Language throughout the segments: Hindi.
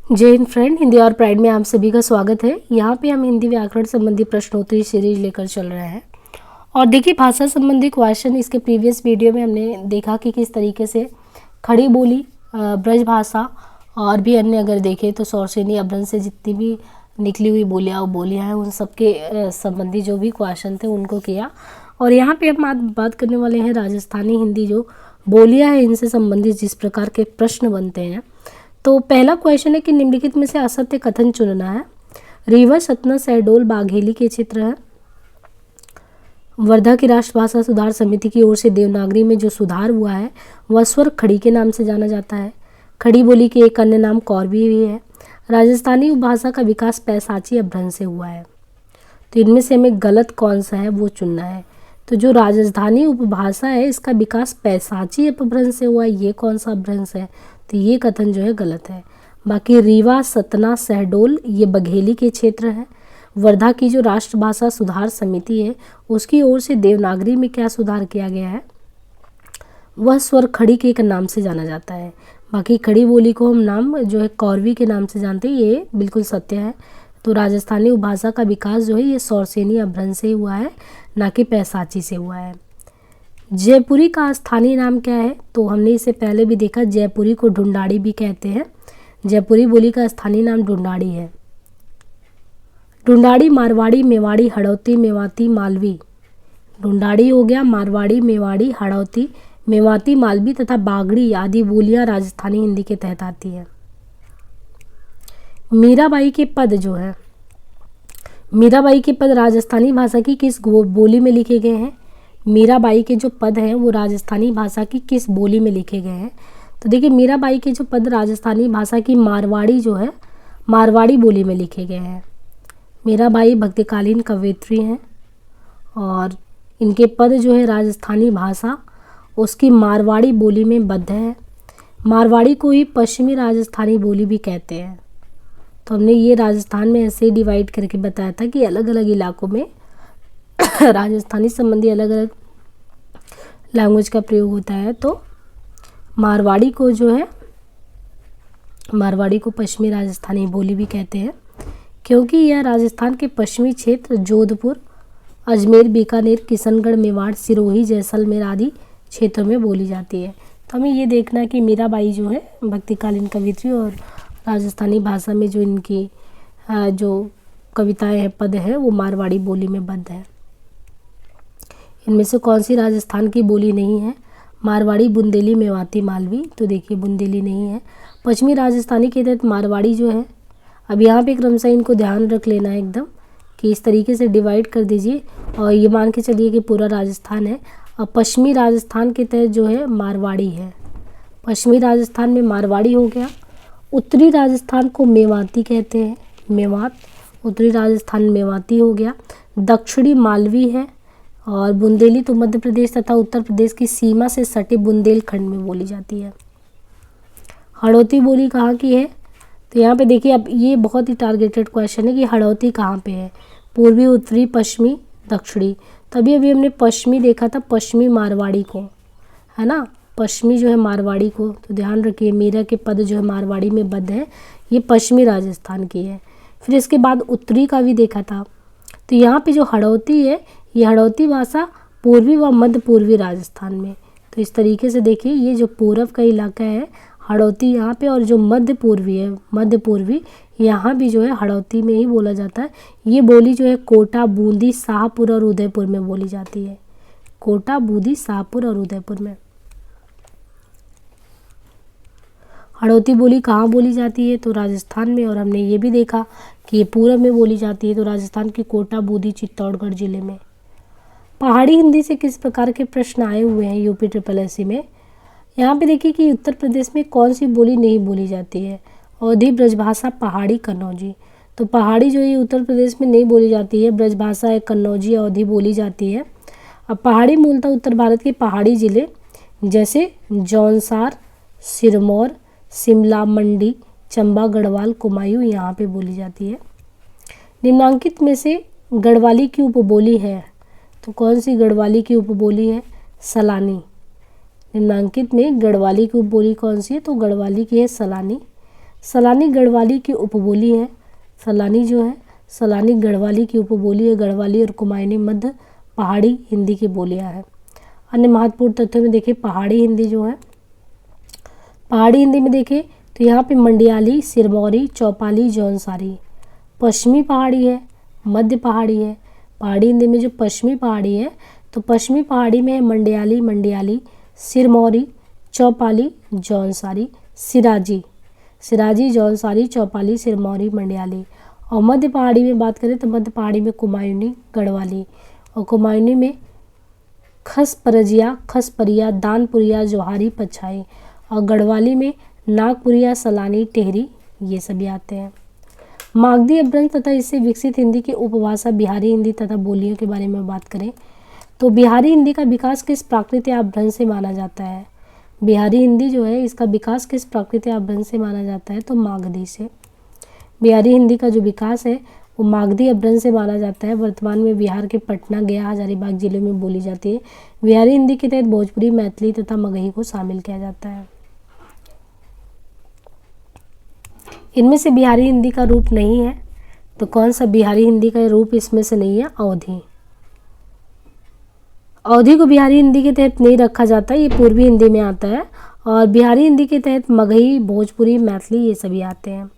जय हिंद फ्रेंड, हिंदी और प्राइड में आप सभी का स्वागत है। यहाँ पे हम हिंदी व्याकरण संबंधी प्रश्नोत्तरी सीरीज लेकर चल रहे हैं। और देखिए, भाषा संबंधी क्वेश्चन इसके प्रीवियस वीडियो में हमने देखा कि किस तरीके से खड़ी बोली, ब्रज भाषा और भी अन्य अगर देखें तो सौरसेनी अभ्रंश से जितनी भी निकली हुई बोलियाँ हैं उन सबके संबंधी जो भी क्वेश्चन थे उनको किया। और यहाँ पे हम आज बात करने वाले हैं राजस्थानी हिंदी जो बोलियाँ हैं इनसे संबंधित जिस प्रकार के प्रश्न बनते हैं। तो पहला क्वेश्चन है कि निम्नलिखित में से असत्य कथन चुनना है। रीवा, सतना, शहडोल बाघेली के क्षेत्र है। वर्धा की राष्ट्रभाषा सुधार समिति की ओर से देवनागरी में जो सुधार हुआ है वह स्वर खड़ी के नाम से जाना जाता है। खड़ी बोली के एक अन्य नाम कौरवी भी है। राजस्थानी उपभाषा का विकास पैसाची अपभ्रंश से हुआ है। तो इनमें से हमें गलत कौन सा है वो चुनना है। तो जो राजस्थानी उपभाषा है इसका विकास पैसाची अपभ्रंश से हुआ है, ये कौन सा अपभ्रंश है? तो ये कथन जो है गलत है। बाकी रीवा, सतना, शहडोल ये बघेली के क्षेत्र है। वर्धा की जो राष्ट्रभाषा सुधार समिति है उसकी ओर से देवनागरी में क्या सुधार किया गया है, वह स्वर खड़ी के एक नाम से जाना जाता है। बाकी खड़ी बोली को हम नाम जो है कौरवी के नाम से जानते हैं, ये बिल्कुल सत्य है। तो राजस्थानी उपभाषा का विकास जो है ये सौरसेनी अपभ्रंश से हुआ है, ना कि पैसाची से हुआ है। जयपुरी का स्थानीय नाम क्या है? तो हमने इसे पहले भी देखा, जयपुरी को ढूंढाड़ी भी कहते हैं। जयपुरी बोली का स्थानीय नाम ढूंढाड़ी है। ढूंढाड़ी मारवाड़ी, मेवाड़ी, हड़ौती, मेवाती, मालवी। ढूंढाड़ी हो गया मारवाड़ी, मेवाड़ी, हड़ौती, मेवाती, मालवी तथा बागड़ी आदि बोलियां राजस्थानी हिंदी के तहत आती है। मीराबाई के पद जो है, मीराबाई के पद राजस्थानी भाषा की किस बोली में लिखे गए हैं? मीराबाई के जो पद हैं वो राजस्थानी भाषा की किस बोली में लिखे गए हैं? तो देखिए, मीराबाई के जो पद राजस्थानी भाषा की मारवाड़ी जो है मारवाड़ी बोली में लिखे गए हैं। मीराबाई भक्तिकालीन कवयित्री हैं और इनके पद जो है राजस्थानी भाषा उसकी मारवाड़ी बोली में बद्ध है। मारवाड़ी को ही पश्चिमी राजस्थानी बोली भी कहते हैं। तो हमने ये राजस्थान में ऐसे डिवाइड करके बताया था कि अलग अलग इलाकों में राजस्थानी संबंधी अलग अलग लैंग्वेज का प्रयोग होता है। तो मारवाड़ी को जो है मारवाड़ी को पश्चिमी राजस्थानी बोली भी कहते हैं, क्योंकि यह राजस्थान के पश्चिमी क्षेत्र जोधपुर, अजमेर, बीकानेर, किशनगढ़, मेवाड़, सिरोही, जैसलमेर आदि क्षेत्रों में बोली जाती है। तो हमें ये देखना है कि मीराबाई जो है भक्तिकालीन कवित्री और राजस्थानी भाषा में जो इनकी जो कविताएं हैं, पद हैं, वो मारवाड़ी बोली में बद्ध है। इनमें से कौन सी राजस्थान की बोली नहीं है? मारवाड़ी, बुंदेली, मेवाती, मालवी। तो देखिए, बुंदेली नहीं है। पश्चिमी राजस्थानी के तहत मारवाड़ी जो है, अब यहाँ पे क्रमशः इनको ध्यान रख लेना है एकदम कि इस तरीके से डिवाइड कर दीजिए और ये मान के चलिए कि पूरा राजस्थान है। अब पश्चिमी राजस्थान के तहत जो है मारवाड़ी है। पश्चिमी राजस्थान में मारवाड़ी हो गया। उत्तरी राजस्थान को मेवाती कहते हैं, मेवात। उत्तरी राजस्थान मेवाती हो गया। दक्षिणी मालवी है और बुंदेली तो मध्य प्रदेश तथा उत्तर प्रदेश की सीमा से सटे बुंदेलखंड में बोली जाती है। हड़ौती बोली कहाँ की है? तो यहाँ पे देखिए, अब ये बहुत ही टारगेटेड क्वेश्चन है कि हड़ौती कहाँ पे है? पूर्वी, उत्तरी, पश्चिमी, दक्षिणी। तभी अभी हमने पश्चिमी देखा था, पश्चिमी मारवाड़ी को, है ना, पश्चिमी जो है मारवाड़ी को। तो ध्यान रखिए, मीरा के पद जो है मारवाड़ी में बद्ध है, ये पश्चिमी राजस्थान की है। फिर इसके बाद उत्तरी का भी देखा था। तो यहाँ पे जो हड़ौती है ये हड़ौती भाषा पूर्वी व मध्य पूर्वी राजस्थान में। तो इस तरीके से देखिए, ये जो पूरब का इलाका है हड़ौती यहाँ पे, और जो मध्य पूर्वी है मध्य पूर्वी यहाँ भी जो है हड़ौती में ही बोला जाता है। ये बोली जो है कोटा, बूंदी, शाहपुर और उदयपुर में बोली जाती है। कोटा, बूंदी, शाहपुर और उदयपुर में हड़ौती बोली कहाँ बोली जाती है? तो राजस्थान में। और हमने ये भी देखा कि ये पूरब में बोली जाती है, तो राजस्थान की कोटा, बूंदी, चित्तौड़गढ़ जिले में। पहाड़ी हिंदी से किस प्रकार के प्रश्न आए हुए हैं यूपी SSSC में? यहाँ पे देखिए कि उत्तर प्रदेश में कौन सी बोली नहीं बोली जाती है? अवधी, ब्रजभाषा, पहाड़ी, कन्नौजी। तो पहाड़ी जो है उत्तर प्रदेश में नहीं बोली जाती है, ब्रजभाषा है, कन्नौजी, अवधी बोली जाती है। अब पहाड़ी मूलतः उत्तर भारत के पहाड़ी जिले जैसे जौनसार, सिरमौर, शिमला, मंडी, चंबा, गढ़वाल, कुमायूं यहाँ पे बोली जाती है। निम्नांकित में से गढ़वाली की उपबोली है? तो कौन सी गढ़वाली की उपबोली है? सलानी। निम्नांकित में गढ़वाली की उपबोली कौन सी है? तो गढ़वाली की है सलानी। सलानी गढ़वाली की उपबोली है। सलानी जो है, सलानी गढ़वाली की उपबोली है। गढ़वाली और कुमायूनी मध्य पहाड़ी हिंदी की बोलियां हैं। अन्य महत्वपूर्ण तथ्यों में देखिए पहाड़ी हिंदी जो है, पहाड़ी हिंदी में देखिए तो यहाँ पे मंडियाली, सिरमौरी, चौपाली, जौनसारी पश्चिमी पहाड़ी है, मध्य पहाड़ी है। पहाड़ी हिंदी में जो पश्चिमी पहाड़ी है तो पश्चिमी पहाड़ी में है मंडियाली, सिरमौरी, चौपाली, जौनसारी, सिराजी, जौनसारी, चौपाली, सिरमौरी, मंडियाली। और मध्य पहाड़ी में बात करें तो मध्य पहाड़ी में कुमायूनी, गढ़वाली, और कुमायूनी में खसपरिया, दानपुरिया, जोहारी, पछाई, और गढ़वाली में नागपुरिया, सलानी, टेहरी ये सभी आते हैं। मागधी अपभ्रंश तथा इससे विकसित हिंदी की उपभाषा बिहारी हिंदी तथा बोलियों के बारे में बात करें तो बिहारी हिंदी का विकास किस प्राकृत या अपभ्रंश से माना जाता है? बिहारी हिंदी जो है इसका विकास किस प्राकृत या अपभ्रंश से माना जाता है? तो मागधी से। बिहारी हिंदी का जो विकास है वो मागधी अपभ्रंश से माना जाता है। वर्तमान में बिहार के पटना, गया, हजारीबाग जिलों में बोली जाती है। बिहारी हिंदी के तहत भोजपुरी, मैथिली तथा मगही को शामिल किया जाता है। इनमें से बिहारी हिंदी का रूप नहीं है तो कौन सा बिहारी हिंदी का रूप इसमें से नहीं है? अवधी। अवधी को बिहारी हिंदी के तहत नहीं रखा जाता, ये पूर्वी हिंदी में आता है। और बिहारी हिंदी के तहत मगही, भोजपुरी, मैथिली ये सभी आते हैं।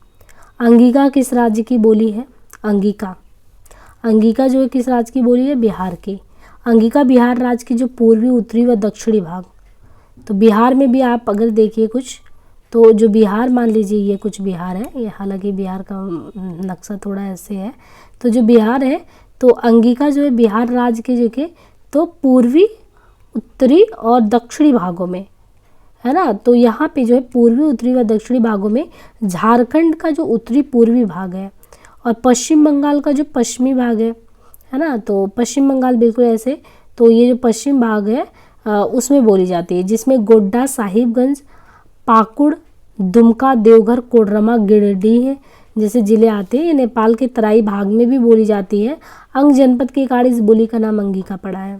अंगिका किस राज्य की बोली है? अंगिका जो है किस राज्य की बोली है? बिहार की। अंगिका बिहार राज्य की जो पूर्वी, उत्तरी व दक्षिणी भाग, तो बिहार में भी आप अगर देखिए कुछ तो जो बिहार मान लीजिए ये कुछ बिहार है, ये हालांकि बिहार का नक्शा थोड़ा ऐसे है, तो जो बिहार है तो अंगिका जो है बिहार राज्य के जो के तो पूर्वी, उत्तरी और दक्षिणी भागों में है ना। तो यहाँ पे जो है पूर्वी, उत्तरी व दक्षिणी भागों में झारखंड का जो उत्तरी पूर्वी भाग है और पश्चिम बंगाल का जो पश्चिमी भाग है ना। तो पश्चिम बंगाल बिल्कुल ऐसे, तो ये जो पश्चिम भाग है उसमें बोली जाती है, जिसमें गोड्डा, साहिबगंज, पाकुड़, दुमका, देवघर, कोडरमा, गिरिडीह जैसे जिले आते हैं। ये नेपाल के तराई भाग में भी बोली जाती है। अंग जनपद के कारण इस बोली का नाम अंगिका पड़ा है।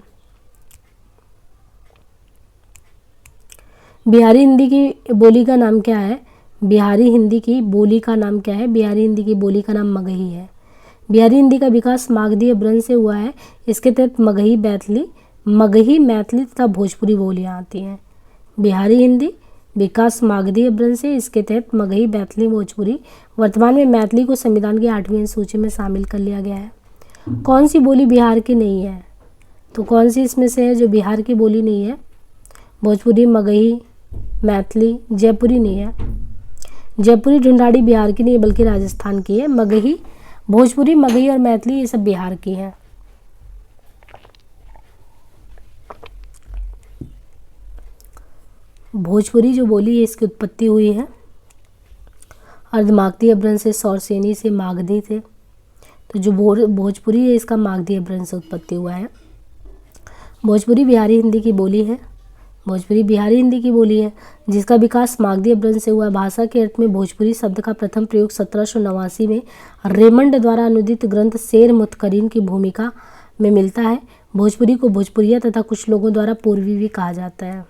बिहारी हिंदी की बोली का नाम क्या है? बिहारी हिंदी की बोली का नाम क्या है? बिहारी हिंदी की बोली का नाम मगही है। बिहारी हिंदी का विकास मागधी अपभ्रंश से हुआ है। इसके तहत मगही, मैथिली तथा भोजपुरी बोलियां आती हैं। बिहारी हिंदी विकास मागधी अपभ्रंश से, इसके तहत मगही, मैथिली, भोजपुरी। वर्तमान में मैथिली को संविधान की 8वीं सूची में शामिल कर लिया गया है। कौन सी बोली बिहार की नहीं है? तो कौन सी इसमें से है जो बिहार की बोली नहीं है? भोजपुरी, मगही, मैथिली, जयपुरी नहीं है। जयपुरी, ढूंढाड़ी बिहार की नहीं है बल्कि राजस्थान की है। मगही, भोजपुरी, मगही और मैथिली ये सब बिहार की हैं। भोजपुरी जो बोली है इसकी उत्पत्ति हुई है अर्धमागधी अपभ्रंश से, सौरसेनी से, मागधी से। तो जो भोजपुरी है इसका मागधी अपभ्रंश से उत्पत्ति हुआ है। भोजपुरी बिहारी हिंदी की बोली है। भोजपुरी बिहारी हिंदी की बोली है जिसका विकास मागधी अपभ्रंश से हुआ। भाषा के अर्थ में भोजपुरी शब्द का प्रथम प्रयोग 1789 में रेमंड द्वारा अनुदित ग्रंथ शेर मुतकरीन की भूमिका में मिलता है। भोजपुरी को भोजपुरिया तथा कुछ लोगों द्वारा पूर्वी भी कहा जाता है।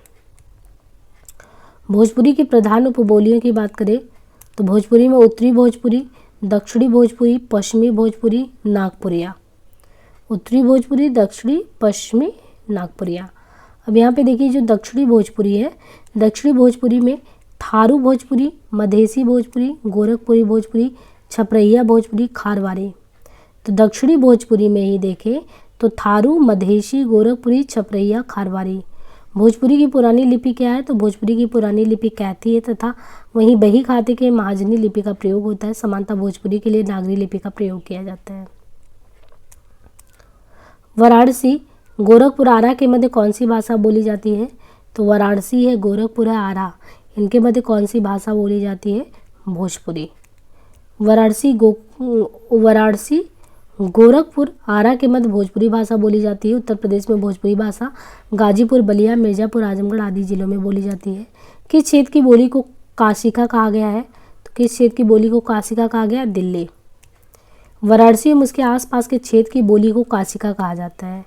भोजपुरी की प्रधान उपबोलियों की बात करें तो भोजपुरी में उत्तरी भोजपुरी, दक्षिणी भोजपुरी, पश्चिमी भोजपुरी, नागपुरिया। उत्तरी भोजपुरी, दक्षिणी, पश्चिमी, नागपुरिया। अब यहाँ पे देखिए जो दक्षिणी भोजपुरी है, दक्षिणी भोजपुरी में थारू भोजपुरी, मधेसी भोजपुरी, गोरखपुरी भोजपुरी, छपरैया भोजपुरी, खारवारी। तो दक्षिणी भोजपुरी में ही देखें तो थारू, मधेसी, गोरखपुरी, छपरैया, खारवारी। भोजपुरी की पुरानी लिपि क्या है? तो भोजपुरी की पुरानी लिपि कैथी है तथा वहीं बही खाते के महाजनी लिपि का प्रयोग होता है। समानता भोजपुरी के लिए नागरी लिपि का प्रयोग किया जाता है। वाराणसी, गोरखपुर, आरा के मध्य कौन सी भाषा बोली जाती है? तो वाराणसी है, गोरखपुर है, आरा, इनके मध्य कौन सी भाषा बोली जाती है? भोजपुरी। वाराणसी, गोरखपुर, आरा के मध्य भोजपुरी भाषा बोली जाती है। उत्तर प्रदेश में भोजपुरी भाषा गाजीपुर, बलिया, मिर्जापुर, आजमगढ़ आदि जिलों में बोली जाती है। किस क्षेत्र की बोली को काशिका कहा गया है? तो किस क्षेत्र की बोली को काशिका कहा गया? दिल्ली। वाराणसी एवं उसके आसपास के क्षेत्र की बोली को काशिका कहा जाता है।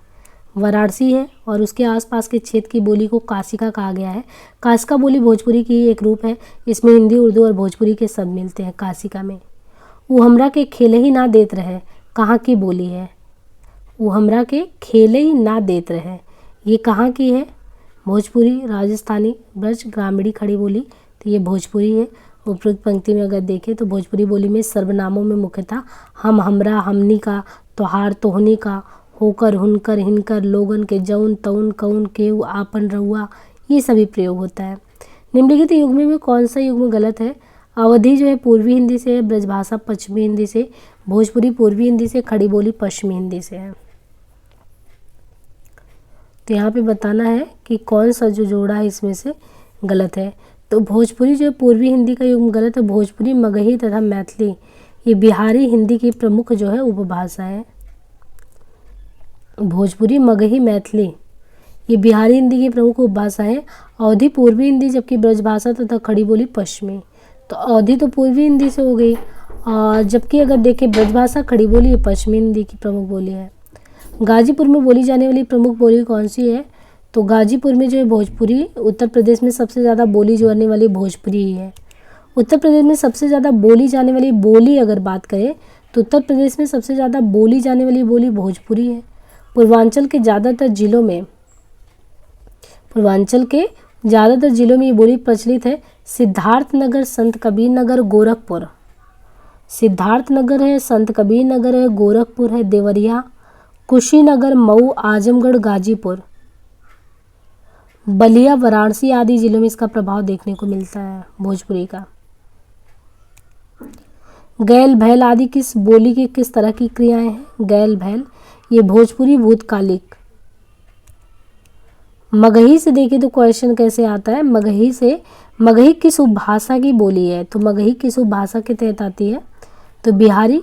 वाराणसी है और उसके आसपास के क्षेत्र की बोली को काशिका कहा गया है। काशिका बोली भोजपुरी की एक रूप है। इसमें हिंदी, उर्दू और भोजपुरी के शब्द मिलते हैं काशिका में। वो हमरा के खेले ही ना देत रहे कहाँ की बोली है। वो हमरा के खेले ही ना देत रहे, ये कहाँ की है? भोजपुरी, राजस्थानी, ब्रज, ग्रामीणी, खड़ी बोली, तो ये भोजपुरी है। उपरोक्त पंक्ति में अगर देखें तो भोजपुरी बोली में सर्वनामों में मुख्यतः हम, हमरा, हमनी का, तोहार, तोहनी का, होकर, हुनकर, हिनकर, लोगन के, जौन, तौन, कौन, केहू, आपन, रउआ, ये सभी प्रयोग होता है। निम्नलिखित युग्म में कौन सा युग्म गलत है? अवधी जो है पूर्वी हिंदी से है, ब्रजभाषा पश्चिमी हिंदी से, भोजपुरी पूर्वी हिंदी से, खड़ी बोली पश्चिमी हिंदी से है। तो यहाँ पे बताना है कि कौन सा जो जोड़ा है इसमें से गलत है। तो भोजपुरी जो पूर्वी हिंदी का युग्म गलत है। भोजपुरी, मगही तथा मैथिली ये बिहारी हिंदी की प्रमुख जो है उपभाषा है। भोजपुरी, मगही, मैथिली ये बिहारी हिंदी की प्रमुख उपभाषा है। अवधी पूर्वी हिंदी, जबकि ब्रजभाषा तथा खड़ी बोली पश्चिमी। तो अवधी तो पूर्वी हिंदी से हो गई, और जबकि अगर देखें ब्रजभाषा, खड़ी बोली ये पश्चिमी हिंदी की प्रमुख बोली है। गाजीपुर में बोली जाने वाली प्रमुख बोली कौन सी है? तो गाजीपुर में जो है भोजपुरी, उत्तर प्रदेश में सबसे ज़्यादा बोली जाने वाली भोजपुरी ही है। उत्तर प्रदेश में सबसे ज़्यादा बोली जाने वाली बोली अगर बात करें तो उत्तर प्रदेश में सबसे ज़्यादा बोली जाने वाली बोली भोजपुरी है। पूर्वांचल के ज़्यादातर जिलों में ये बोली प्रचलित है। सिद्धार्थनगर, संत कबीर नगर, गोरखपुर। सिद्धार्थनगर है, संत कबीर नगर है, गोरखपुर है, देवरिया, कुशीनगर, मऊ, आजमगढ़, गाजीपुर, बलिया, वाराणसी आदि जिलों में इसका प्रभाव देखने को मिलता है भोजपुरी का। गैल, भैल आदि किस बोली की किस तरह की क्रियाएं हैं? गैल, भैल ये भोजपुरी भूतकालिक। मगही से देखें तो क्वेश्चन कैसे आता है? मगही से, मगही किस उपभाषा की बोली है? तो मगही किस उपभाषा के तहत आती है? तो बिहारी।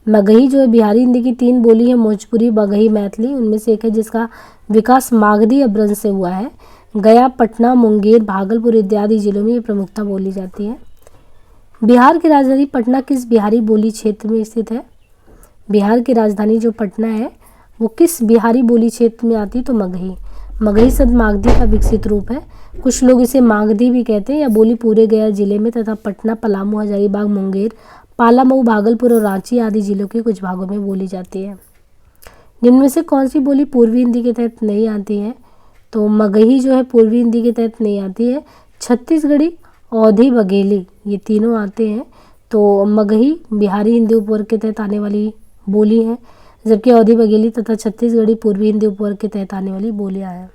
मगही जो है बिहारी हिंदी की 3 बोली है, भोजपुरी, मगही, मैथिली। उनमें से एक है जिसका विकास मागधी अपभ्रंश से हुआ है। गया, पटना, मुंगेर, भागलपुर इत्यादि जिलों में ये प्रमुखता बोली जाती है। बिहार की राजधानी पटना किस बिहारी बोली क्षेत्र में स्थित है? बिहार की राजधानी जो पटना है वो किस बिहारी बोली क्षेत्र में आती है? तो मगही। मगही शब्द मागधी का विकसित रूप है। कुछ लोग इसे मागधी भी कहते हैं। यह बोली पूरे गया जिले में तथा पटना, पलामू, हजारीबाग, मुंगेर, पाला, मऊ, भागलपुर और रांची आदि जिलों के कुछ भागों में बोली जाती है। निम्न में से कौन सी बोली पूर्वी हिंदी के तहत नहीं आती है? तो मगही जो है पूर्वी हिंदी के तहत नहीं आती है। छत्तीसगढ़ी, अवधी, बघेली ये तीनों आते हैं। तो मगही बिहारी हिंदी उपवर्ग के तहत आने वाली बोली है, जबकि अवधी, बघेली तथा छत्तीसगढ़ी पूर्वी हिंदी उपवर्ग के तहत आने वाली बोलियां हैं।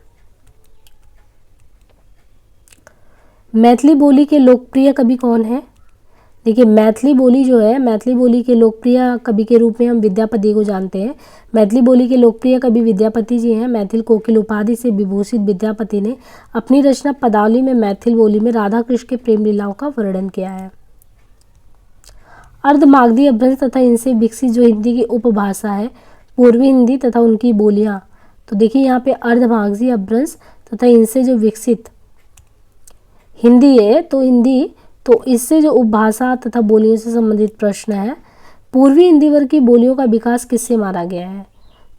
मैथिली बोली के लोकप्रिय कवि कौन है? देखिए मैथिली बोली जो है, मैथिली बोली के लोकप्रिय कवि के रूप में हम विद्यापति को जानते हैं। मैथिली बोली के लोकप्रिय कवि विद्यापति जी हैं। मैथिल कोकिल उपाधि से विभूषित विद्यापति ने अपनी रचना पदावली में मैथिल बोली में राधा कृष्ण के प्रेम लीलाओं का वर्णन किया है। अर्धमागधी अपभ्रंश तथा इनसे विकसित जो हिंदी की उपभाषा है पूर्वी हिंदी तथा उनकी बोलियाँ, तो देखिए यहाँ पे अर्धमागधी अपभ्रंश तथा इनसे जो विकसित हिंदी है, तो हिंदी तो इससे जो उपभाषा तथा बोलियों से संबंधित प्रश्न है। पूर्वी हिंदी वर्ग की बोलियों का विकास किससे माना गया है?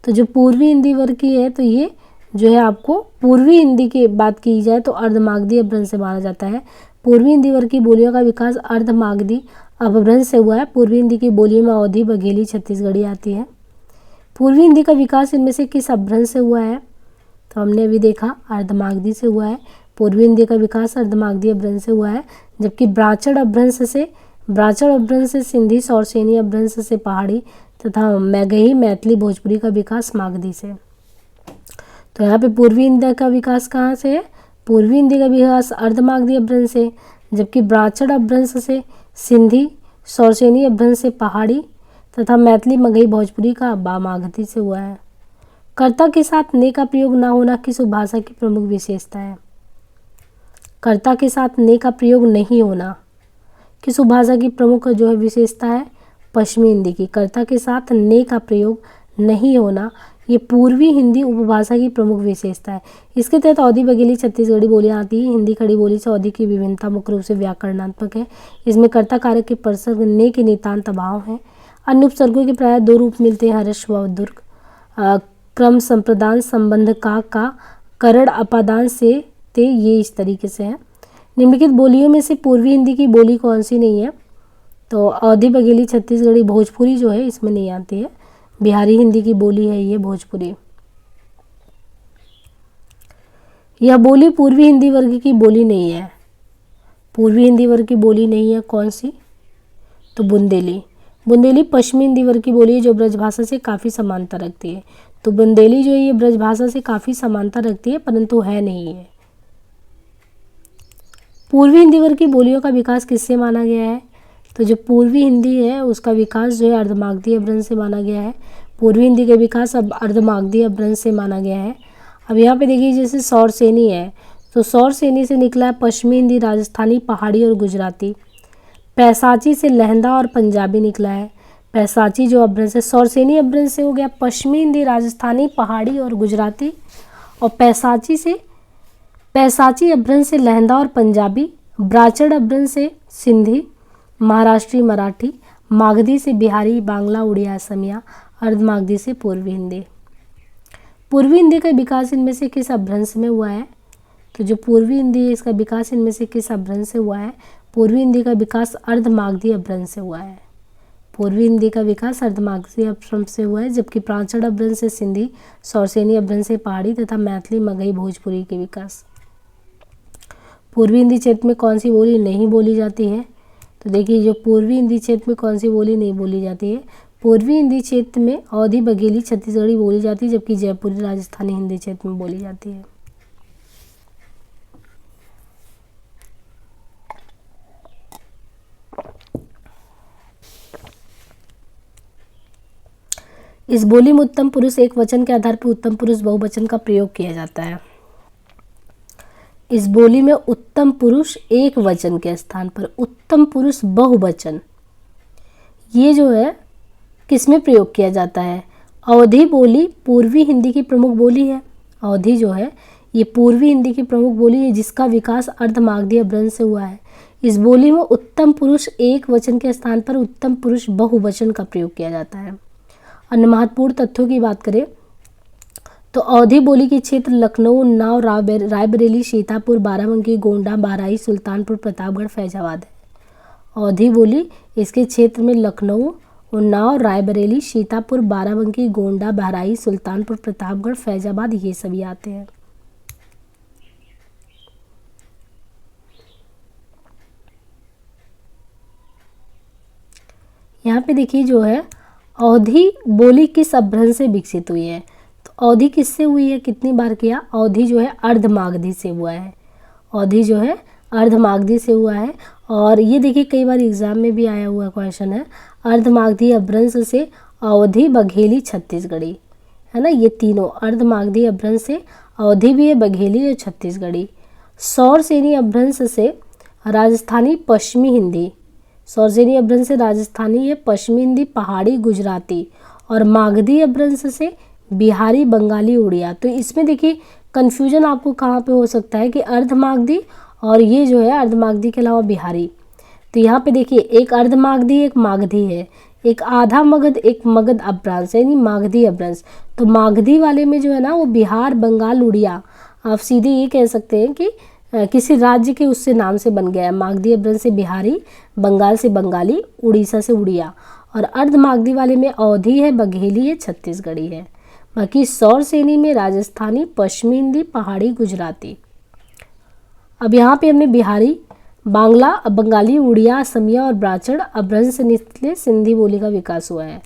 तो जो पूर्वी हिंदी वर्ग की है तो ये जो है आपको पूर्वी हिंदी की बात की जाए तो अर्धमागधी अपभ्रंश से माना जाता है। पूर्वी हिंदी वर्ग की बोलियों का विकास अर्धमागधी अपभ्रंश से हुआ है। पूर्वी हिंदी की बोलियों में अवधी, बघेली, छत्तीसगढ़ी आती है। पूर्वी हिंदी का विकास इनमें से किस अपभ्रंश से हुआ है? तो हमने अभी देखा अर्धमागधी से हुआ है। पूर्वी हिंदी का विकास अर्धमागधी अपभ्रंश से हुआ है, जबकि ब्राह्मण अपभ्रंश से सिंधी, सौरसेनी अपभ्रंश से पहाड़ी तथा मगही, मैथिली, भोजपुरी का विकास मागधी से। तो यहाँ पे पूर्वी हिंदी का विकास कहाँ से है? पूर्वी हिंदी का विकास अर्धमागधी अपभ्रंश से, जबकि ब्राह्मण अपभ्रंश से सिंधी, सौरसेनी अपभ्रंश से पहाड़ी तथा मैथिली, मगही, भोजपुरी का मागधी से हुआ है। कर्ता के साथ ने का प्रयोग न होना किस उपभाषा की प्रमुख विशेषता है? कर्ता के साथ ने का प्रयोग नहीं होना किस उपभाषा की प्रमुख जो है विशेषता है? पश्चिमी हिंदी की। कर्ता के साथ ने का प्रयोग नहीं होना ये पूर्वी हिंदी उपभाषा की प्रमुख विशेषता है। इसके तहत अवधी, बघेली, छत्तीसगढ़ी बोलियां आती है। हिंदी खड़ी बोली से अवधी की विभिन्नता मुख्य रूप से व्याकरणात्मक है। इसमें कर्ता कारक के प्रसर्ग ने के नितांत अभाव है। अन्य उपसर्गों के प्रायः 2 रूप मिलते हैं, हर्ष व दुर्ग। क्रम संप्रदान संबंध का करण अपादान से ते, ये इस तरीके से है। निम्नलिखित बोलियों में से पूर्वी हिंदी की बोली कौन सी नहीं है? तो अवधी, बघेली, छत्तीसगढ़ी, भोजपुरी जो है इसमें नहीं आती है। बिहारी हिंदी की बोली है ये भोजपुरी। यह बोली पूर्वी हिंदी वर्ग की बोली नहीं है। पूर्वी हिंदी वर्ग की बोली नहीं है कौन सी? तो बुंदेली। बुंदेली पश्चिमी हिंदी वर्ग की बोली है जो ब्रजभाषा से काफ़ी समानता रखती है। तो बुंदेली जो है ये ब्रजभाषा से काफ़ी समानता रखती है परंतु है नहीं है। पूर्वी हिंदी वर्ग की बोलियों का विकास किससे माना गया है? तो जो पूर्वी हिंदी है उसका विकास जो है अर्धमागधी अपभ्रंश से माना गया है। पूर्वी हिंदी का विकास अब अर्धमागधी अपभ्रंश से माना गया है। अब यहाँ पे देखिए जैसे सौरसेनी है तो सौरसेनी से निकला है पश्चिमी हिंदी, राजस्थानी, पहाड़ी और गुजराती। पैसाची से लहंदा और पंजाबी निकला है। पैसाची जो अपभ्रंश है सौरसेनी अपभ्रंश से हो गया पश्चिमी हिंदी, राजस्थानी, पहाड़ी और गुजराती। और पैसाची अपभ्रंश से लहंदा और पंजाबी। ब्राचड़ अपभ्रंश से सिंधी, महाराष्ट्री, मराठी। मागधी से बिहारी, बांग्ला, उड़िया, असमिया। अर्धमागधी से पूर्वी हिंदी। पूर्वी हिंदी का विकास इनमें से किस अपभ्रंश में हुआ है? तो जो पूर्वी हिंदी है इसका विकास इनमें से किस अपभ्रंश से हुआ है? पूर्वी हिंदी का विकास अर्धमागधी अपभ्रंश से हुआ है। पूर्वी हिंदी का विकास अर्धमागधी अपभ्रंश से हुआ है, जबकि प्राचड़ अपभ्रंश से सिंधी, सौरसेनी अपभ्रंश से पहाड़ी तथा मैथिली, मगही, भोजपुरी के विकास। पूर्वी हिंदी क्षेत्र में कौन सी बोली नहीं बोली जाती है? तो देखिए जो पूर्वी हिंदी क्षेत्र में कौन सी बोली नहीं बोली जाती है? पूर्वी हिंदी क्षेत्र में अवधी, बघेली, छत्तीसगढ़ी बोली जाती है, जबकि जयपुरी, राजस्थानी हिंदी क्षेत्र में बोली जाती है। इस बोली में उत्तम पुरुष एक वचन के आधार पर उत्तम पुरुष बहुवचन का प्रयोग किया जाता है। इस बोली में उत्तम पुरुष एक वचन के स्थान पर उत्तम पुरुष बहुवचन, ये जो है किसमें प्रयोग किया जाता है? अवधी बोली पूर्वी हिंदी की प्रमुख बोली है। अवधी जो है ये पूर्वी हिंदी की प्रमुख बोली है जिसका विकास अर्धमागधी अपभ्रंश से हुआ है। इस बोली में उत्तम पुरुष एक वचन के स्थान पर उत्तम पुरुष बहुवचन का प्रयोग किया जाता है। अन्य महत्वपूर्ण तथ्यों की बात करें तो अवधी बोली के क्षेत्र लखनऊ, उन्नाव, रायबरेली, सीतापुर, बाराबंकी, गोंडा, बहराइच, सुल्तानपुर, प्रतापगढ़, फैजाबाद है। अवधी बोली इसके क्षेत्र में लखनऊ, उन्नाव, रायबरेली, सीतापुर, बाराबंकी, गोंडा, बहराइच, सुल्तानपुर, प्रतापगढ़, फैजाबाद ये सभी आते हैं। यहाँ पे देखिए जो है अवधी बोली किस अपभ्रंश से विकसित हुई है? तो अवधी किससे हुई है? कितनी बार किया? अवधी जो है अर्धमागधी से हुआ है। अवधी जो है अर्धमागधी से हुआ है। और ये देखिए कई बार एग्जाम में भी आया हुआ क्वेश्चन है। अर्धमागधी अपभ्रंश से अवधी, बघेली, छत्तीसगढ़ी, है ना, ये तीनों अर्धमागधी अपभ्रंश से अवधी भी है, बघेली और छत्तीसगढ़ी। सौरसेनी अपभ्रंश से राजस्थानी, पश्चिमी हिंदी। सौरसेनी अपभ्रंश से राजस्थानी है, पश्चिमी हिंदी, पहाड़ी, गुजराती। और मागधी अपभ्रंश से बिहारी, बंगाली, उड़िया। तो इसमें देखिए कन्फ्यूजन आपको कहाँ पे हो सकता है कि अर्धमागधी और ये जो है अर्धमागधी के अलावा बिहारी। तो यहाँ पे देखिए एक अर्धमागधी एक मागधी है, एक आधा मगध एक मगध अपभ्रंश यानी मागधी अपभ्रंश। तो मागधी वाले में जो है ना वो बिहार, बंगाल, उड़िया, आप सीधे ये कह सकते हैं कि किसी राज्य के उससे नाम से बन गया है। मागधी अपभ्रंश से बिहारी, बंगाल से बंगाली, उड़ीसा से उड़िया। और अर्धमागधी वाले में अवधी है, बघेली है, छत्तीसगढ़ी है। बाकी सौरसेनी में राजस्थानी, पश्चिमी हिंदी, पहाड़ी, गुजराती। अब यहाँ पे हमने बिहारी, बांग्ला, बंगाली, उड़िया, असमिया और ब्राचड़ अपभ्रंश से निकले सिंधी बोली का विकास हुआ है।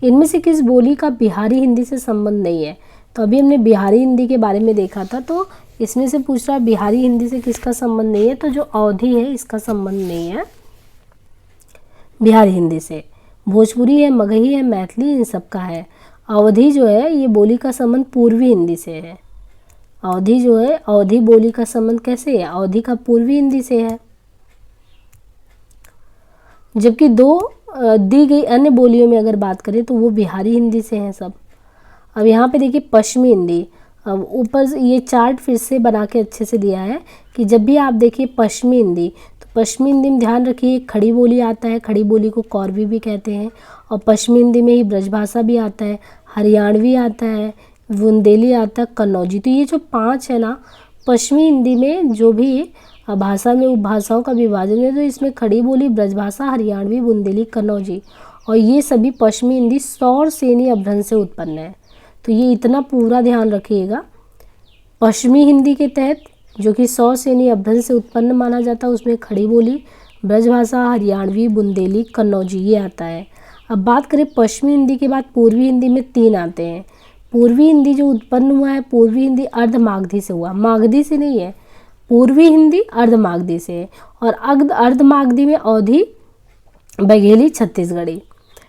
इनमें से किस बोली का बिहारी हिंदी से संबंध नहीं है? तो अभी हमने बिहारी हिंदी के बारे में देखा था, तो इसमें से पूछ रहा है बिहारी हिंदी से किसका संबंध नहीं है? तो जो अवधी है इसका संबंध नहीं है बिहारी हिंदी से। भोजपुरी है, मगही है, मैथिली, इन सब का है। अवधी जो है ये बोली का संबंध पूर्वी हिंदी से है। अवधी जो है अवधी बोली का संबंध कैसे है? अवधी का पूर्वी हिंदी से है। जबकि दो दी गई अन्य बोलियों में अगर बात करें तो वो बिहारी हिंदी से हैं सब। अब यहाँ पे देखिए पश्चिमी हिंदी, अब ऊपर ये चार्ट फिर से बना के अच्छे से दिया है कि जब भी आप देखिए पश्चिमी हिंदी, तो पश्चिमी हिंदी में ध्यान रखिए खड़ी बोली आता है, खड़ी बोली को कौरवी भी कहते हैं। और पश्चिमी हिंदी में ही ब्रजभाषा भी आता है, हरियाणवी आता है, बुंदेली आता है कन्नौजी। तो ये जो 5 है ना, पश्चिमी हिंदी में जो भी भाषा में उपभाषाओं का विभाजन है, तो इसमें खड़ी बोली, ब्रजभाषा, हरियाणवी, बुंदेली, कन्नौजी, और ये सभी पश्चिमी हिंदी सौर सेनी अपभ्रंश से उत्पन्न है। तो ये इतना पूरा ध्यान रखिएगा, पश्चिमी हिंदी के तहत जो कि सौर सेनी अपभ्रंश से उत्पन्न माना जाता है, उसमें खड़ी बोली, ब्रजभाषा, हरियाणवी, बुंदेली, कन्नौजी ये आता है। अब बात करें पश्चिमी हिंदी के बाद पूर्वी हिंदी में 3 आते हैं। पूर्वी हिंदी जो उत्पन्न हुआ है, पूर्वी हिंदी अर्ध मागधी से हुआ, मागधी से नहीं है, पूर्वी हिंदी अर्ध मागधी से है। और अर्ध मागधी में अवधी, बघेली, छत्तीसगढ़ी।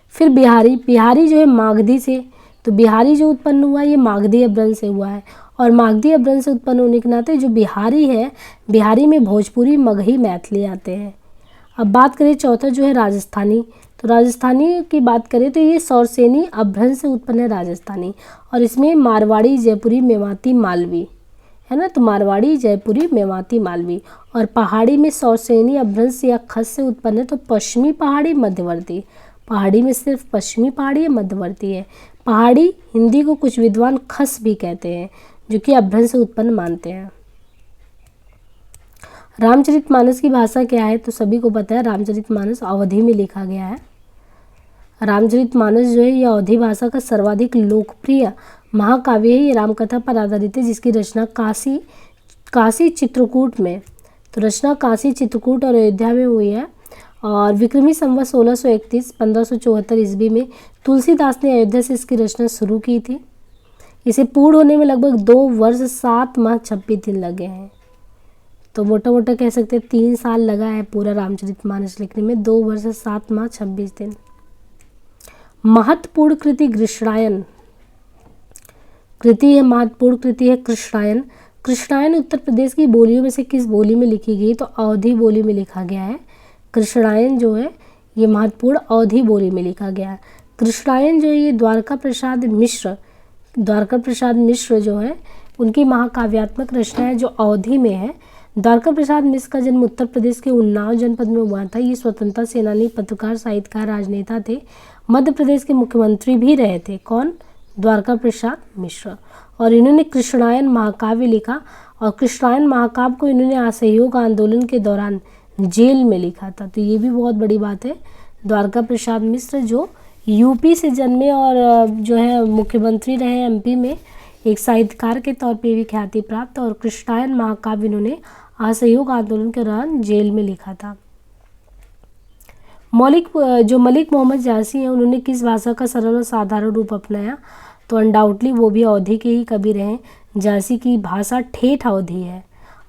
फिर बिहारी, बिहारी जो है मागधी से, तो बिहारी जो उत्पन्न हुआ ये मागधी अपभ्रंश से हुआ है। और मागधी अपभ्रंश से उत्पन्न होने के नाते जो बिहारी है, बिहारी में भोजपुरी, मगही, मैथिली आते हैं। अब बात करें चौथा जो है राजस्थानी, तो राजस्थानी की बात करें तो ये सौरसेनी अपभ्रंश से उत्पन्न है राजस्थानी, और इसमें मारवाड़ी, जयपुरी, मेवाती, मालवी है ना, तो मारवाड़ी, जयपुरी, मेवाती, मालवी। और पहाड़ी में सौरसेनी अपभ्रंश या खस से उत्पन्न है, तो पश्चिमी पहाड़ी, मध्यवर्ती। पहाड़ी में सिर्फ पश्चिमी पहाड़ी या मध्यवर्ती है। पहाड़ी हिंदी को कुछ विद्वान खस भी कहते हैं, जो कि अपभ्रंश से उत्पन्न मानते हैं। रामचरितमानस की भाषा क्या है, तो सभी को पता है रामचरितमानस अवधी में लिखा गया है। रामचरितमानस जो है ये अवधी भाषा का सर्वाधिक लोकप्रिय महाकाव्य है। ये रामकथा पर आधारित है, जिसकी रचना काशी चित्रकूट में, तो रचना काशी चित्रकूट और अयोध्या में हुई है। और विक्रमी संवत 1631 1574 ईस्वी में तुलसीदास ने अयोध्या से इसकी रचना शुरू की थी। इसे पूर्ण होने में लगभग 2 वर्ष 7 माह 26 दिन लगे हैं। तो मोटा मोटा कह सकते हैं 3 साल लगा है पूरा रामचरितमानस लिखने में, 2 वर्ष 7 माह 26 दिन। महत्वपूर्ण कृति कृष्णायन कृति है, महत्वपूर्ण कृति है कृष्णायन। कृष्णायन उत्तर प्रदेश की बोलियों में से किस बोली में लिखी गई, तो अवधी बोली में लिखा गया है। कृष्णायन जो है ये महत्वपूर्ण अवधी बोली में लिखा गया है। कृष्णायन जो है ये द्वारका प्रसाद मिश्र जो है उनकी महाकाव्यात्मक रचना है, जो अवधी में है। द्वारका प्रसाद मिश्र का जन्म उत्तर प्रदेश के उन्नाव जनपद में हुआ था। ये स्वतंत्रता सेनानी, पत्रकार, साहित्यकार, राजनेता थे। मध्य प्रदेश के मुख्यमंत्री भी रहे थे। कौन? द्वारका प्रसाद मिश्र। और इन्होंने कृष्णायन महाकाव्य लिखा, और कृष्णायन महाकाव्य को इन्होंने असहयोग आंदोलन के दौरान जेल में लिखा था। तो ये भी बहुत बड़ी बात है। द्वारका प्रसाद मिश्र जो यूपी से जन्मे और जो है मुख्यमंत्री रहे एमपी में, एक साहित्यकार के तौर पे भी ख्याति प्राप्त, और कृष्णायन महाकाव्य इन्होंने असहयोग आंदोलन के दौरान जेल में लिखा था। मलिक मोहम्मद जासी हैं, उन्होंने किस भाषा का सरल और साधारण रूप अपनाया, तो अनडाउटली वो भी अवधी के ही कवि रहे। जासी की भाषा ठेठ अवधी है।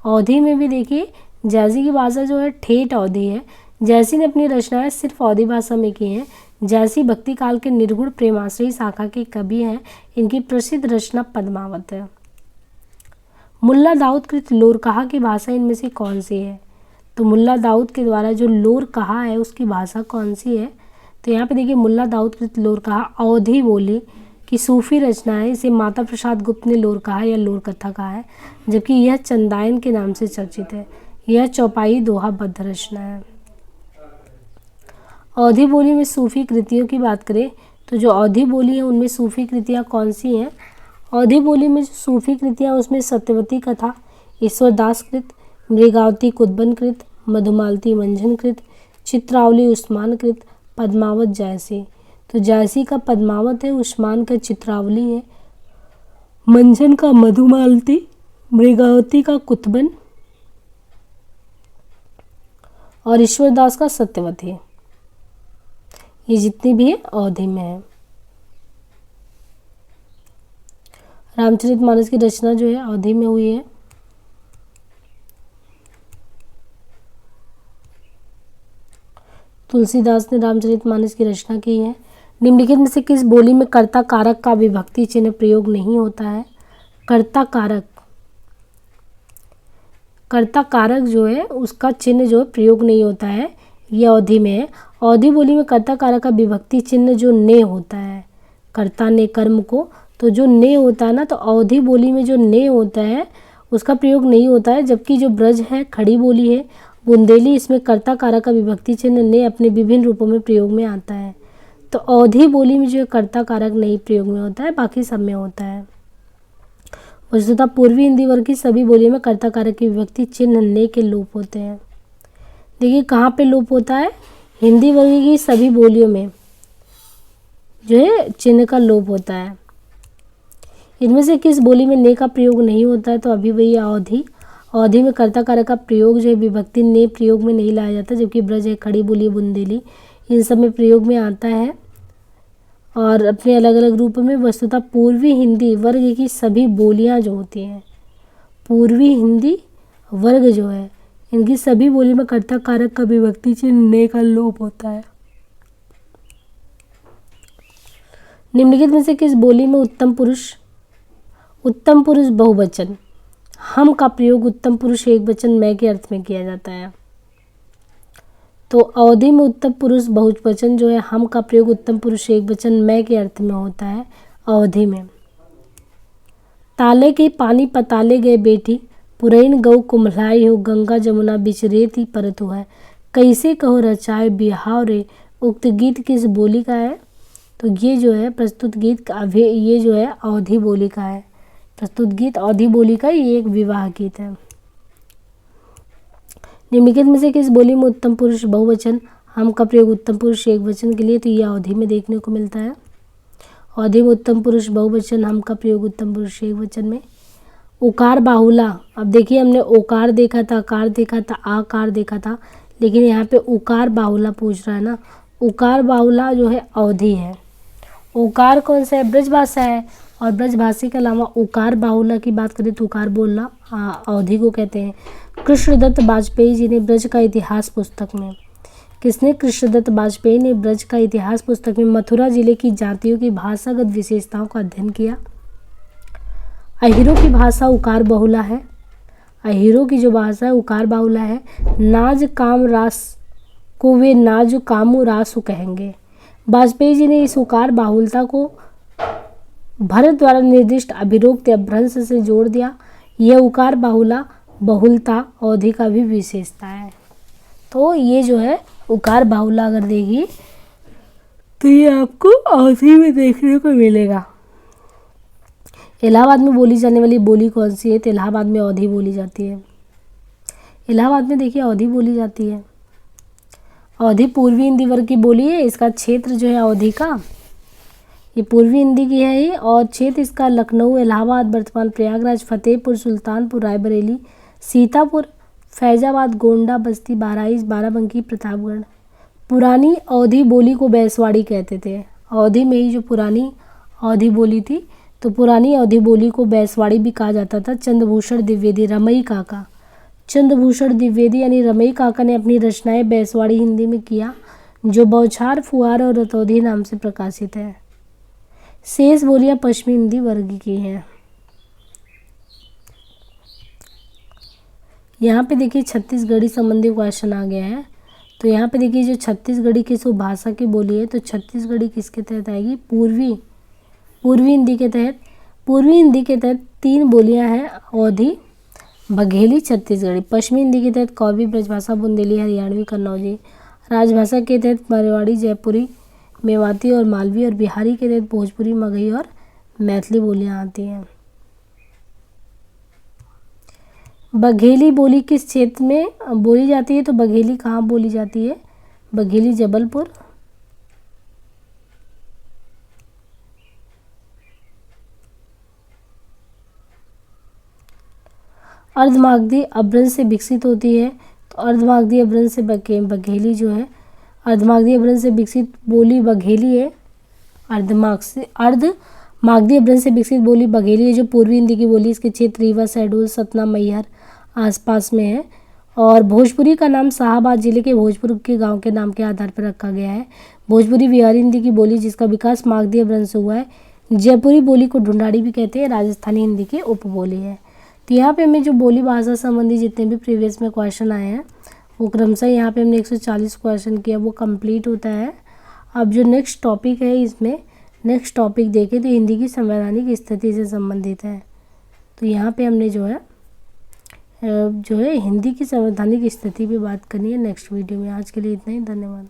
अवधी में भी देखिए जासी की भाषा जो है ठेठ अवधी है। जासी ने अपनी रचनाएं सिर्फ अवधी भाषा में की हैं। जासी भक्ति काल के निर्गुण प्रेमाश्रयी शाखा के कवि हैं। इनकी प्रसिद्ध रचना पद्मावत है। मुल्ला दाऊद कृत लोरकहा की भाषा इनमें से कौन सी है, तो मुल्ला दाऊद के द्वारा जो लोरकहा है उसकी भाषा कौन सी है, तो यहाँ पे देखिए मुल्ला दाऊद कृत लोरकहा अवधी बोली की सूफी रचना है। इसे माता प्रसाद गुप्त ने लोरकहा या लोर कथा कहा है, जबकि यह चंदायन के नाम से चर्चित है। यह चौपाई दोहा बद्ध रचना है। अवधी बोली में सूफी कृतियों की बात करें तो जो अवधी बोली है उनमें सूफी कृतियाँ कौन सी हैं। अवधी बोली में जो सूफी कृतियाँ उसमें सत्यवती कथा, ईश्वरदास कृत, मृगावती कुदबन कृत, मधुमालती मंझन कृत, चित्रावली उस्मान कृत, पद्मावत जायसी। तो जायसी का पद्मावत है, उस्मान का चित्रावली है, मंझन का मधुमालती, मृगावती का कुतबन और ईश्वरदास का सत्यवती है। ये जितनी भी है अवधी में है। रामचरितमानस की रचना जो है अवधी में हुई है। तुलसीदास ने रामचरितमानस की रचना की है। निम्नलिखित में से किस बोली में कर्ता कारक का विभक्ति चिन्ह प्रयोग नहीं होता है। कर्ता कारक जो है उसका चिन्ह जो प्रयोग नहीं होता है, ये अवधी में है। अवधी बोली में कर्ता कारक का विभक्ति चिन्ह जो ने होता है, कर्ता ने कर्म को, तो जो ने होता है ना, तो अवधी बोली में जो ने होता है उसका प्रयोग नहीं होता है। जबकि जो ब्रज है, खड़ी बोली है, बुंदेली, इसमें कर्ता कारक का विभक्ति चिन्ह ने अपने विभिन्न रूपों में प्रयोग में आता है। तो अवधी बोली में जो कर्ता कारक नहीं प्रयोग में होता है, बाकी सब में होता है। वस्तुतः पूर्वी हिंदी वर्ग की सभी बोलियों में कर्ता कारक की विभक्ति चिन्ह ने के लोप होते हैं। देखिए कहाँ पे लोप होता है, हिंदी वर्ग की सभी बोलियों में जो है चिन्ह का लोप होता है। इनमें से किस बोली में ने का प्रयोग नहीं होता है, तो अभी वही अवधि। अवधि में कर्ता कारक का प्रयोग जो है विभक्ति ने प्रयोग में नहीं लाया जाता, जबकि ब्रज है, खड़ी बोली, बुंदेली, इन सब में प्रयोग में आता है और अपने अलग अलग रूप में। वस्तुतः पूर्वी हिंदी वर्ग की सभी बोलियां जो होती हैं, पूर्वी हिंदी वर्ग जो है, इनकी सभी बोली में कर्ता कारक का विभक्ति चिन्ह ने का लोप होता है। निम्नलिखित में से किस बोली में उत्तम पुरुष बहुवचन हम का प्रयोग उत्तम पुरुष एक वचन मैं के अर्थ में किया जाता है? तो अवधि में उत्तम पुरुष बहुवचन जो है हम का प्रयोग उत्तम पुरुष एक वचन मैं के अर्थ में होता है अवधि में। ताले के पानी पताले गए बेटी, पुरैन गौ कुम्हलाई हो, गंगा जमुना बिचरेती परत हो है, कैसे कहो रचाए बिहाव रे। उक्त गीत किस बोली का है? तो ये जो है प्रस्तुत गीत ये जो है अवधि बोली का है। प्रस्तुत गीत अवधि बोली का ये एक विवाह गीत है। निम्नलिखित में से किस बोली में उत्तम पुरुष बहुवचन हम का प्रयोग उत्तम पुरुष एक वचन के लिए? तो ये अवधि में देखने को मिलता है। अवधि में उत्तम पुरुष बहुवचन हम का प्रयोग उत्तम पुरुष एक वचन में। उकार बाहुला, अब देखिए हमने ओकार देखा था, आकार देखा था, आकार देखा था, लेकिन यहाँ पे उकार बाहुला पूछ रहा है ना। उकार बाहुला जो है अवधि है। उकार कौन सा है? ब्रजभाषा है, और ब्रजभाषी के अलावा उकार बाहुला की बात करें तो उकार बोलना अवधि को कहते हैं। कृष्णदत्त बाजपेयी जी ने ब्रज का इतिहास पुस्तक में, किसने? कृष्णदत्त बाजपेयी ने ब्रज का इतिहास पुस्तक में मथुरा जिले की जातियों की भाषागत विशेषताओं का अध्ययन किया। अहिरों की भाषा उकार बहुला है। अहिरों की जो भाषा है उकार बाहुला है। नाज काम रास को वे नाज कामु रासु कहेंगे। वाजपेयी जी ने इस उकार बाहुलता को भरत द्वारा निर्दिष्ट अभिरोक्त अभ्रंश से जोड़ दिया। यह उकार बहुलता अवधि का भी विशेषता है। तो ये जो है उकार बाहुला अगर देखिए तो ये आपको अवधि में देखने को मिलेगा। इलाहाबाद में बोली जाने वाली बोली कौन सी है? तो इलाहाबाद में अवधि बोली जाती है। इलाहाबाद में देखिए अवधि बोली जाती है। अवधि पूर्वी हिंदी वर्ग की बोली है। इसका क्षेत्र जो है अवधि का, ये पूर्वी हिंदी की है ये, और क्षेत्र इसका लखनऊ, इलाहाबाद, वर्तमान प्रयागराज, फतेहपुर, सुल्तानपुर, रायबरेली, सीतापुर, फैजाबाद, गोंडा, बस्ती, बहराइच, बाराबंकी, प्रतापगढ़। पुरानी अवधि बोली को बैसवाड़ी कहते थे। अवधि में ही जो पुरानी अवधि बोली थी, तो पुरानी अवधि बोली को बैसवाड़ी भी कहा जाता था। चंद्रभूषण द्विवेदी, रमई काका, चंद्रभूषण द्विवेदी यानी रमई काका ने अपनी रचनाएं बैसवाड़ी हिंदी में किया, जो बौछार, फुहार और रतौधी नाम से प्रकाशित है। शेष बोलियां पश्चिमी हिंदी वर्ग की हैं। यहाँ पे देखिए छत्तीसगढ़ी संबंधी क्वेश्चन आ गया है। तो यहाँ पे देखिए जो छत्तीसगढ़ी किस भाषा की बोली है, तो छत्तीसगढ़ी किसके तहत आएगी? पूर्वी हिंदी के तहत। पूर्वी हिंदी के तहत 3 बोलियां हैं, अवधि, बघेली, छत्तीसगढ़ी। पश्चिमी हिंदी के तहत कौरवी, ब्रजभाषा, बुंदेली, हरियाणवी, कन्नौजी। राजभाषा के तहत मरवाड़ी, जयपुरी, मेवाती और मालवी, और बिहारी के तहत भोजपुरी, मगही और मैथिली बोलियां आती हैं। बघेली बोली किस क्षेत्र में बोली जाती है? तो बघेली कहाँ बोली जाती है? बघेली जबलपुर, अर्धमागधी अपभ्रंश से विकसित होती है। तो अर्धमागधी अपभ्रंश से बघेली जो है, अर्धमागधी अपभ्रंश से विकसित बोली बघेली है। अर्धमागधी अपभ्रंश से विकसित बोली बघेली है, जो पूर्वी हिंदी की बोली। इसके क्षेत्र रीवा, शहडोल, सतना, मैहर आसपास में है। और भोजपुरी का नाम शाहाबाद जिले के भोजपुर के गांव के नाम के आधार पर रखा गया है। भोजपुरी बिहारी हिंदी की बोली, जिसका विकास मागधी अपभ्रंश से हुआ है। जयपुरी बोली को ढूंढाड़ी भी कहते हैं। राजस्थानी हिंदी की उपबोली है। तो यहाँ पे हमें जो बोली भाषा संबंधी जितने भी प्रीवियस में क्वेश्चन आए हैं, वो क्रमशः यहाँ पे हमने 140 क्वेश्चन किया, वो कंप्लीट होता है। अब जो नेक्स्ट टॉपिक है, इसमें नेक्स्ट टॉपिक देखें तो हिंदी की संवैधानिक स्थिति से संबंधित है। तो यहाँ पे हमने जो है हिंदी की संवैधानिक स्थिति पे बात करनी है नेक्स्ट वीडियो में। आज के लिए इतना ही, धन्यवाद।